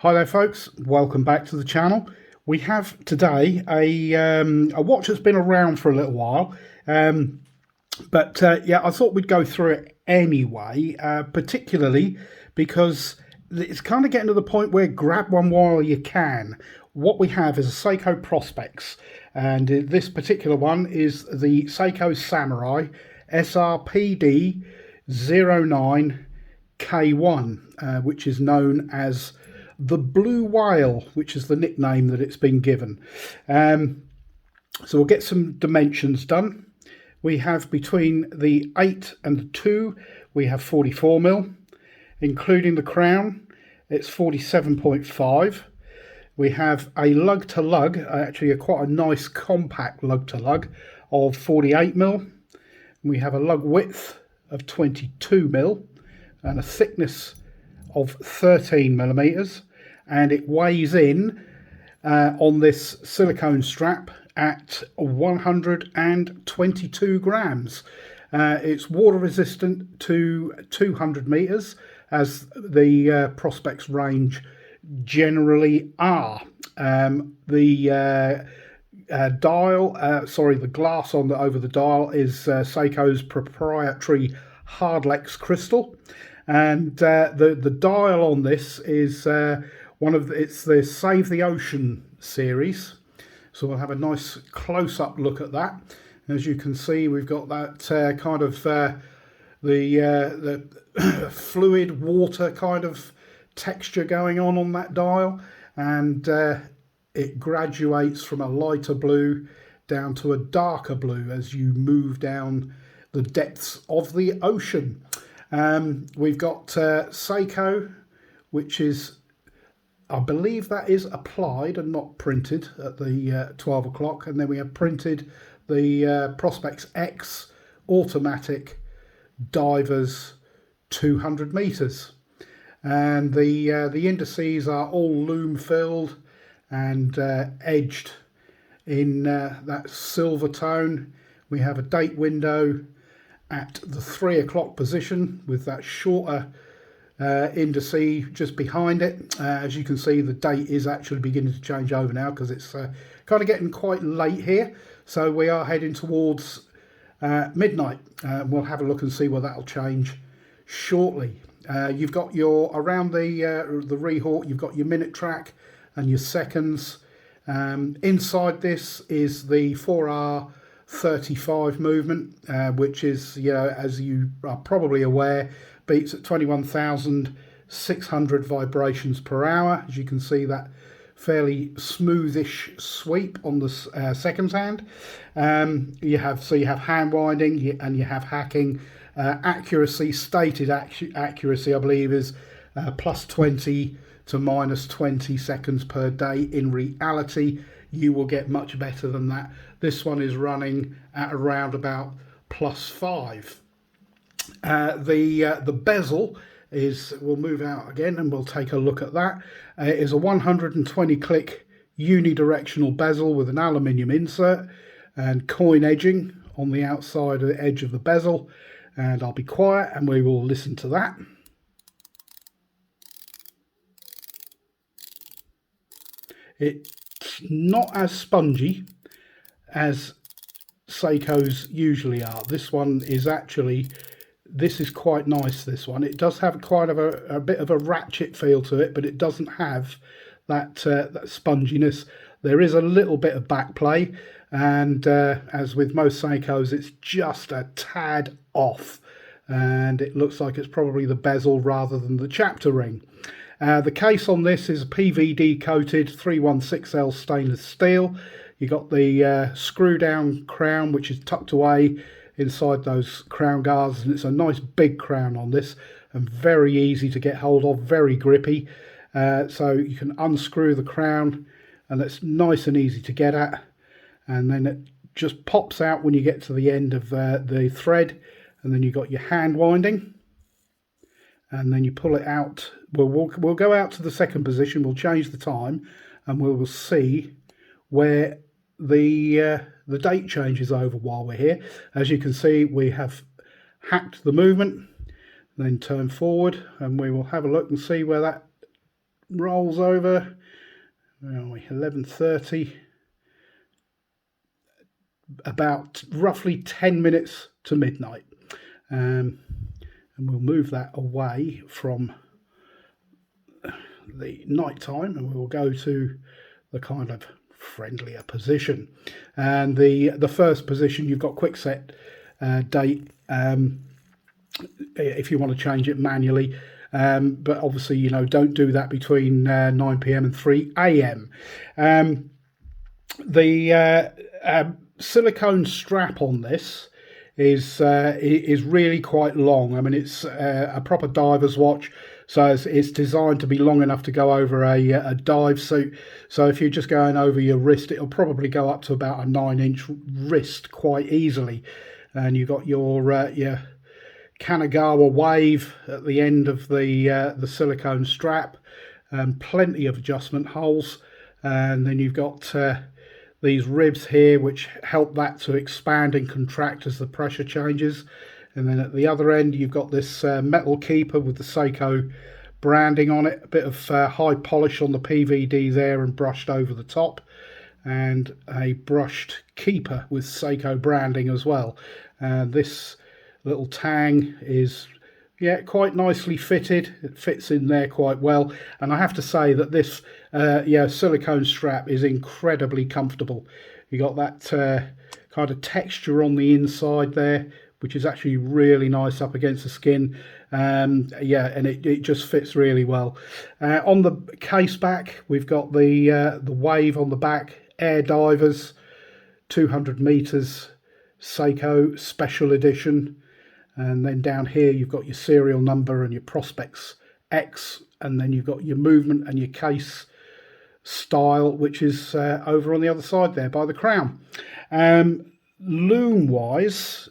Hi there folks, welcome back to the channel. We have today a watch that's been around for a little while, but yeah, I thought we'd go through it anyway, particularly because it's kind of getting to the point where grab one while you can. What we have is a Seiko Prospex, and this particular one is the Seiko Samurai SRPD-09K1, which is known as the Blue Whale, which is the nickname that it's been given. So we'll get some dimensions done. We have between the 8 and the 2, we have 44mm, including the crown, it's 47.5. We have a lug to lug, actually quite a nice compact lug to lug of 48mm. We have a lug width of 22mm and a thickness of 13mm. And it weighs in on this silicone strap at 122 grams. It's water resistant to 200 meters, as the Prospex range generally are. The glass on over the dial is Seiko's proprietary Hardlex crystal, and the dial on this is it's the Save the Ocean series. So we'll have a nice close-up look at that. As you can see, we've got that kind of the fluid water kind of texture going on that dial, and it graduates from a lighter blue down to a darker blue as you move down the depths of the ocean. We've got Seiko, which is, I believe that is applied and not printed at the 12 o'clock. And then we have printed the Prospex X automatic divers 200 meters. And the indices are all loom filled and edged in that silver tone. We have a date window at the 3 o'clock position with that shorter indice just behind it. As you can see, the date is actually beginning to change over now because it's kind of getting quite late here. So we are heading towards midnight. We'll have a look and see where that'll change shortly. You've got your, around the Rehawk, you've got your minute track and your seconds. Inside this is the 4R35 movement, which is, as you are probably aware, beats at 21,600 vibrations per hour. As you can see, that fairly smoothish sweep on the seconds hand. You have hand winding and you have hacking. Accuracy, stated accuracy, I believe, is plus 20 to minus 20 seconds per day. In reality, you will get much better than that. This one is running at around about plus 5. The bezel is, we'll move out again and we'll take a look at that. It is a 120 click unidirectional bezel with an aluminium insert and coin edging on the outside of the edge of the bezel. And I'll be quiet and we will listen to that. It's not as spongy as Seiko's usually are. This one is actually, this is quite nice, this one. It does have quite of a bit of a ratchet feel to it, but it doesn't have that, that sponginess. There is a little bit of back play, and as with most Seikos, it's just a tad off. And it looks like it's probably the bezel rather than the chapter ring. The case on this is PVD coated 316L stainless steel. You got the screw down crown, which is tucked away inside those crown guards, and it's a nice big crown on this and very easy to get hold of, very grippy. So you can unscrew the crown and it's nice and easy to get at, and then it just pops out when you get to the end of the thread, and then you've got your hand winding, and then you pull it out. We'll go out to the second position, we'll change the time, and we will see where the date changes over while we're here. As you can see, we have hacked the movement, then turn forward, and we will have a look and see where that rolls over. Where are we? 11:30. About roughly 10 minutes to midnight. And we'll move that away from the night time, and we'll go to the kind of friendlier position. And the first position, you've got quick set date if you want to change it manually, but obviously, you know, don't do that between 9 p.m. and 3 a.m. The silicone strap on this is really quite long. I mean, it's a proper diver's watch, so it's designed to be long enough to go over a dive suit. So if you're just going over your wrist, it'll probably go up to about a 9-inch wrist quite easily. And you've got your Kanagawa wave at the end of the silicone strap, plenty of adjustment holes, and then you've got these ribs here which help that to expand and contract as the pressure changes. And then at the other end you've got this metal keeper with the Seiko branding on it, a bit of high polish on the PVD there and brushed over the top, and a brushed keeper with Seiko branding as well. This little tang is quite nicely fitted. It fits in there quite well, and I have to say that this silicone strap is incredibly comfortable. You got that kind of texture on the inside there, which is actually really nice up against the skin. And it just fits really well. On the case back, we've got the wave on the back, Air Divers, 200 meters, Seiko special edition. And then down here you've got your serial number and your Prospex X, and then you've got your movement and your case style, which is over on the other side there by the crown. Loom wise,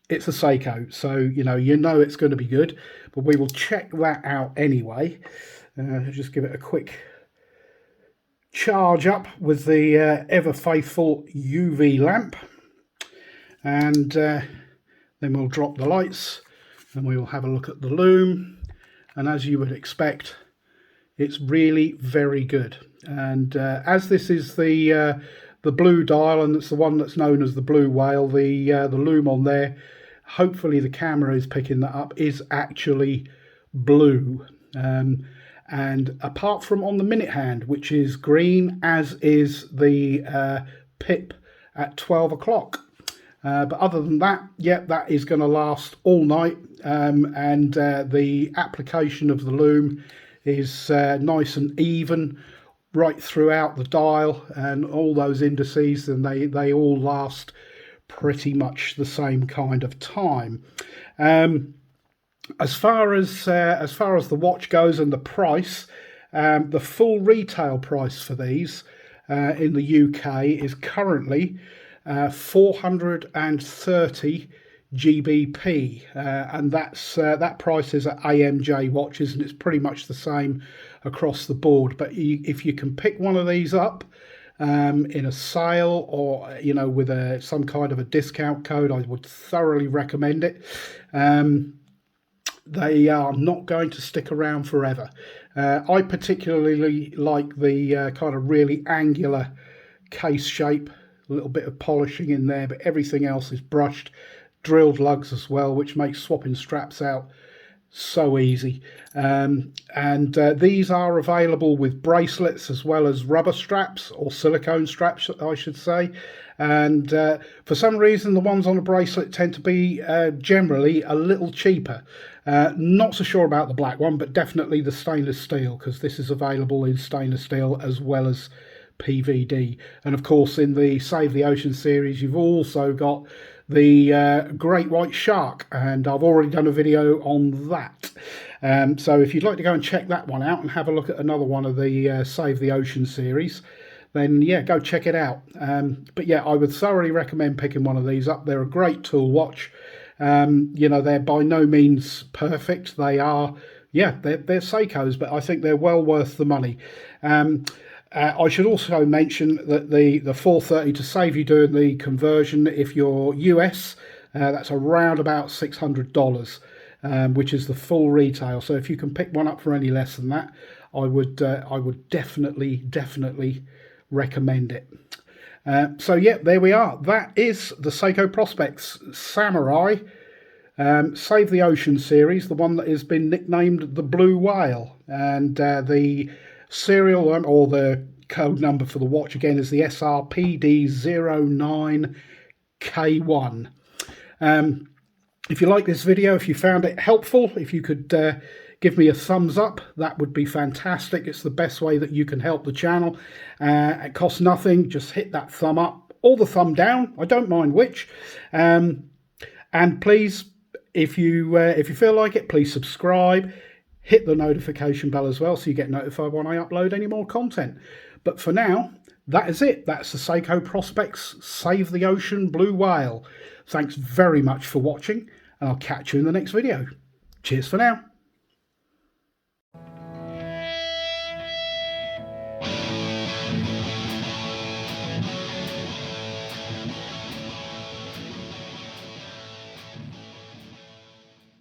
it's a Seiko, so you know it's going to be good, but we will check that out anyway. Just give it a quick charge up with the ever faithful UV lamp, and then we'll drop the lights and we will have a look at the loom. And as you would expect, it's really very good. And as this is the blue dial, and it's the one that's known as the blue whale, the loom on there, hopefully the camera is picking that up, is actually blue. And apart from on the minute hand, which is green, as is the pip at 12 o'clock. But other than that, that is going to last all night, and the application of the loom is nice and even right throughout the dial, and all those indices, and they all last pretty much the same kind of time. As far as the watch goes and the price, the full retail price for these in the UK is currently 430 GBP, and that price is at AMJ watches, and it's pretty much the same across the board. But if you can pick one of these up in a sale, or with some kind of a discount code, I would thoroughly recommend it. They are not going to stick around forever. I particularly like the kind of really angular case shape. A little bit of polishing in there, but everything else is brushed, drilled lugs as well, which makes swapping straps out so easy. And these are available with bracelets as well as rubber straps, or silicone straps I should say. And for some reason the ones on a bracelet tend to be generally a little cheaper. Not so sure about the black one, but definitely the stainless steel, because this is available in stainless steel as well as PVD. And of course, in the Save the Ocean series, you've also got the great white shark, and I've already done a video on that. So if you'd like to go and check that one out and have a look at another one of the Save the Ocean series, then go check it out. But I would thoroughly recommend picking one of these up. They're a great tool watch. They're by no means perfect. They are, they're Seikos, but I think they're well worth the money. I should also mention that the 430, to save you doing the conversion, if you're US, that's around about $600. which is the full retail. So if you can pick one up for any less than that, I would definitely recommend it. So yeah, there we are. That is the Seiko Prospex Samurai Save the Ocean series, the one that has been nicknamed the Blue Whale, and the serial or the code number for the watch again is the SRPD-09K1. If you like this video, if you found it helpful, if you could give me a thumbs up, that would be fantastic. It's the best way that you can help the channel. It costs nothing. Just hit that thumb up or the thumb down. I don't mind which. And please, if you feel like it, please subscribe. Hit the notification bell as well so you get notified when I upload any more content. But for now, that is it. That's the Seiko Prospex Save the Ocean Blue Whale. Thanks very much for watching, and I'll catch you in the next video. Cheers for now.